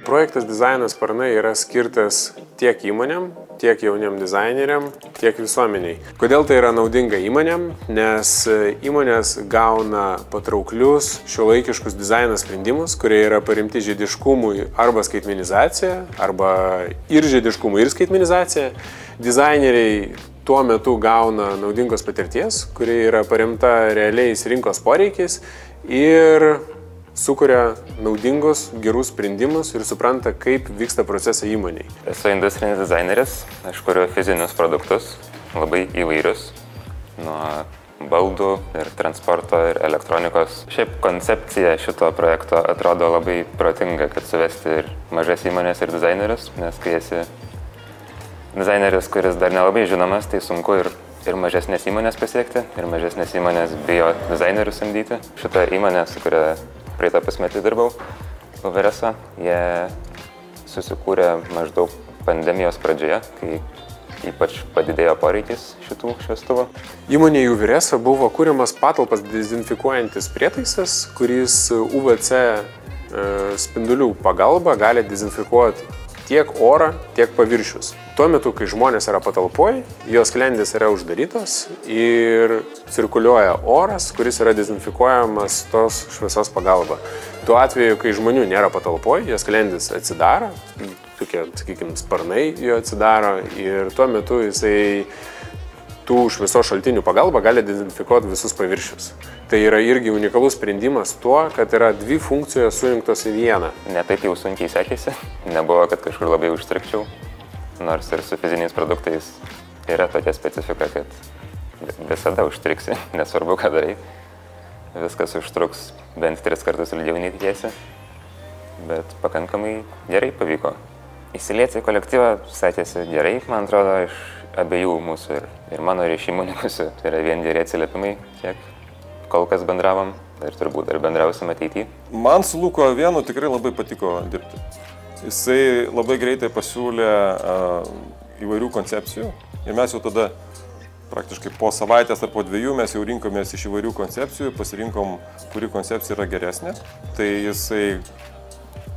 Projektas Dizainas sparnai yra skirtas tiek įmonėm, tiek jauniem dizaineriam, tiek visuomeniai. Kodėl tai yra naudinga įmonėm? Nes įmonės gauna patrauklius, šiuolaikiškus dizaino sprendimus, kurie yra paremti žiediškumui arba skaitmenizacija, arba ir žiediškumui, ir skaitmenizacija. Dizaineriai tuo metu gauna naudingos patirties, kuri yra paremta realiais rinkos poreikiais ir sukuria naudingus, gerus sprendimus ir supranta, kaip vyksta procesai įmonėj. Esu industrinis dizaineris, aš kuriu fizinius produktus, labai įvairius, nuo baldų ir transporto ir elektronikos. Šiaip koncepcija šito projekto atrodo labai protinga, kad suvesti ir mažas įmonės ir dizainerius, nes kai esi dizaineris, kuris dar nelabai žinomas, tai sunku ir mažesnės įmonės pasiekti, ir mažesnės įmonės bijo dizainerius samdyti. Šita įmonė, su kuria praeitą pusmetį dirbau, Uveresa, jie susikūrė maždaug pandemijos pradžioje, kai ypač padidėjo poreikis šitų šviestuvų. Įmonėje Uveresa buvo kūriamas patalpas dezinfikuojantis prietaisas, kuris UVC spindulių pagalba gali dezinfikuoti tiek orą, tiek paviršius. Tuo metu, kai žmonės yra patalpoje, jos sklendės yra uždarytos ir cirkuliuoja oras, kuris yra dezinfikuojamas tos šviesos pagalba. Tuo atveju, kai žmonių nėra patalpoje, jos sklendės atsidaro, tokie, sakykime, sparnai jo atsidaro ir tuo metu jisai tų šviesos šaltinių pagalba gali dezinfikuoti visus paviršius. Tai yra irgi unikalus sprendimas tuo, kad yra dvi funkcijos sujungtos į vieną. Ne taip jau sunkiai sekėsi, nebuvo, kad kažkur labai užstrikčiau, nors ir su fiziniais produktais yra tokia specifika, kad visada užstriksi, nesvarbu ką darai. Viskas užtruks bent 3 kartus ilgiau nei tikėsi, bet pakankamai gerai pavyko. Įsilieti į kolektyvą sekėsi gerai, man atrodo, iš abiejų mūsų ir mano ir iš įmonių pusių. Tai yra vien geri atsiliepimai, kiek kol kas bendravom ir turbūt dar bendrausim ateityje. Man su Luko Vienu tikrai labai patiko dirbti. Jisai labai greitai pasiūlė įvairių koncepcijų ir mes jau tada praktiškai po savaitės ar po 2 mes jau rinkomės iš įvairių koncepcijų, pasirinkom, kuri koncepcija yra geresnė. Tai jisai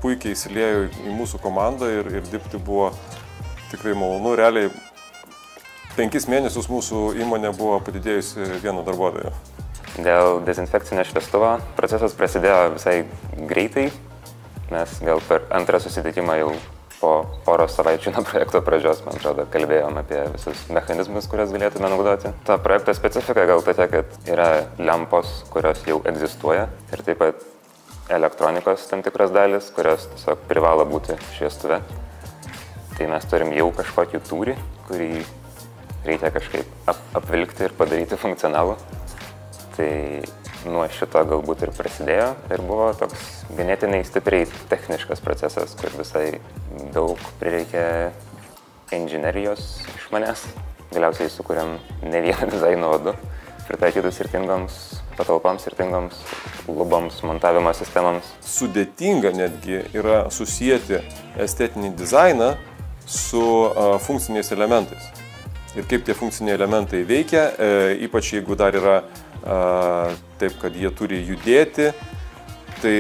puikiai įsiliejo į mūsų komandą ir dirbti buvo tikrai malonu. Realiai 5 mėnesius mūsų įmonė buvo padidėjusi 1 darbuotoju. Dėl dezinfekcinio šviestuvo procesas prasidėjo visai greitai. Mes gal per antrą susitikimą jau po poros savaičių nuo projekto pradžios, man atrodo, kalbėjom apie visus mechanizmus, kurias galėtume naudoti. Ta projekto specifika gal tokia, kad yra lempos, kurios jau egzistuoja ir taip pat elektronikos tam tikros dalis, kurios tiesiog privalo būti šviestuve. Tai mes turim jau kažkokį tūrį, kurį reikia kažkaip apvilkti ir padaryti funkcionalų. Tai nuo šito galbūt ir prasidėjo ir buvo toks ganėtinai stipriai techniškas procesas, kur visai daug prireikė inžinerijos iš manęs. Galiausiai sukūrėm ne vieną dizaino vadų, pritaikytus skirtingoms patalpoms, skirtingoms luboms, montavimo sistemams. Sudėtinga netgi yra susijęti estetinį dizainą su funkciniais elementais. Ir kaip tie funkciniai elementai veikia, ypač jeigu dar yra taip, kad jie turi judėti, tai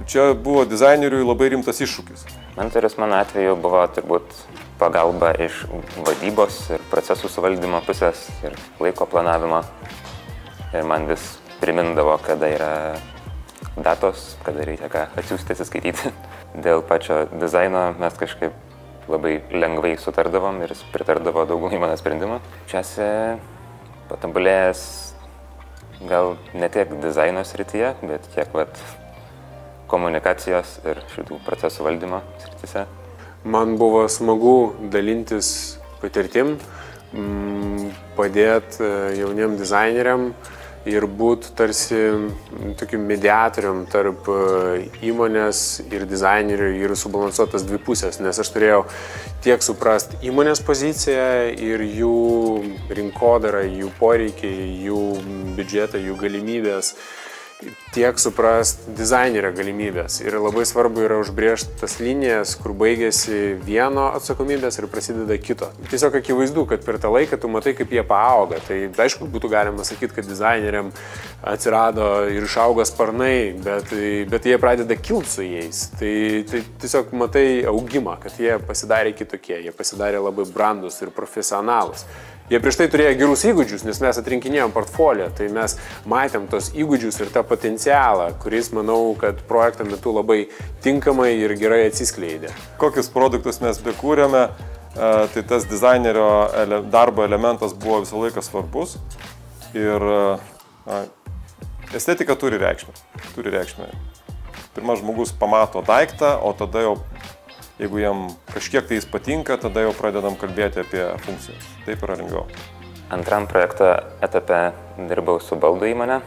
čia buvo dizaineriui labai rimtas iššūkis. Mentorius mano atveju buvo turbūt pagalba iš vadybos ir procesų suvaldymo pusės ir laiko planavimo. Ir man vis primindavo, kada yra datos, kada reikia ką atsiųsti, atsiskaityti. Dėl pačio dizaino mes kažkaip labai lengvai sutardavom ir pritardavo daugumai mano sprendimų. Čiasi patobulėjęs gal ne tiek dizaino srityje, bet kiek komunikacijos ir šitų procesų valdymo srityse. Man buvo smagu dalintis patirtim, padėti jauniem dizaineriam ir būti tarsi tokiu mediatorium tarp įmonės ir dizainerių ir subalansuotas dvi pusės, nes aš turėjau tiek suprast įmonės poziciją ir jų rinkodarą, jų poreikiai, jų biudžetą, jų galimybės tiek suprast dizainerio galimybės. Ir labai svarbu yra užbrėžti tas linijas, kur baigėsi vieno atsakomybės ir prasideda kito. Tiesiog akivaizdu, kad per tą laiką tu matai, kaip jie paauga. Tai aišku, būtų galima sakyti, kad dizaineriam atsirado ir išauga sparnai, bet jie pradeda kilti su jais. Tai tiesiog matai augimą, kad jie pasidarė kitokie, jie pasidarė labai brandus ir profesionalus. Jie prieš tai turėjo gerus įgūdžius, nes mes atrinkinėjom portfolio, tai mes matėm tos įgūdžius ir tą potencialą, kuris, manau, kad projekto metu labai tinkamai ir gerai atsiskleidė. Kokius produktus mes bekūrėme, tai tas dizainerio darbo elementas buvo visą laiką svarbus ir estetika turi reikšmę. Pirmas žmogus pamato daiktą, o tada jau jeigu jam kažkiek tai jis patinka, tada jau pradedam kalbėti apie funkcijas. Taip yra lengviau. Antram projekto etape dirbau su baldų įmonė.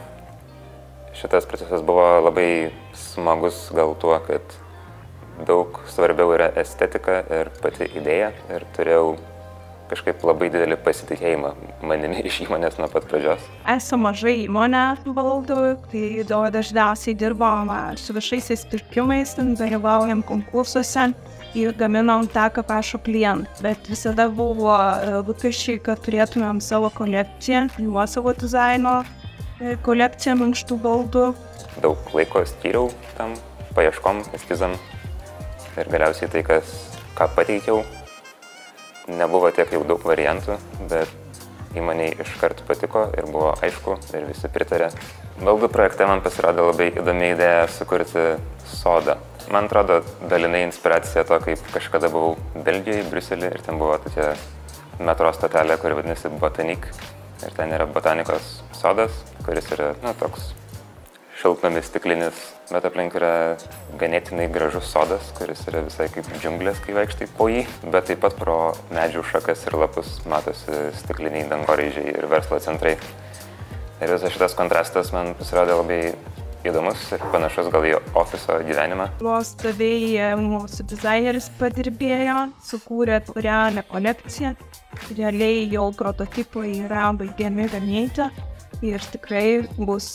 Šitas procesas buvo labai smagus gal tuo, kad daug svarbiau yra estetika ir pati idėja. Ir turėjau kažkaip labai didelį pasitikėjimą manimi iš įmonės nuo pat pradžios. Esu mažai įmonė baldų, tai dažniausiai dirbom su viešaisiais pirkimais, dalyvaujam konkursuose ir gaminom tą, ką prašo klientai. Bet visada buvo lūkesčiai, kad turėtumėm savo kolekciją, nuosavo dizaino kolekciją minkštų baldų. Daug laiko skyriau tam paieškom, eskizam ir galiausiai tai, ką pateikiau. Nebuvo tiek jau daug variantų, bet įmonei iškart patiko ir buvo aišku ir visi pritarė. Baldų projekte man pasirodė labai įdomi idėja sukurti sodą. Man atrodo, dalinai inspiracija to, kaip kažkada buvau Belgijoje, Briuselį ir ten buvo tokia metro stotelė, kuri vadinasi Botanik. Ir ten yra botanikos sodas, kuris yra toks šiltnamis stiklinis, bet aplink yra ganėtinai gražus sodas, kuris yra visai kaip džiunglės, kai vaikštai po jį, bet taip pat pro medžių šakas ir lapus matosi stikliniai dangoraižiai ir verslo centrai. Ir visas šitas kontrastas man pasirodė labai įdomus ir panašus gal į ofiso gyvenimą. Nuostabiai mūsų dizaineris padirbėjo, sukūrė realią kolekciją. Realiai jau prototipai yra baigiami gaminti ir tikrai bus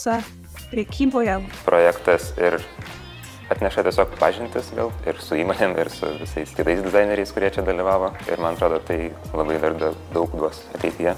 prekyboje. Projektas ir atneša tiesiog pažintis gal ir su įmonėm, ir su visais kitais dizaineriais, kurie čia dalyvavo. Ir man atrodo, tai labai dar daug duos ateityje.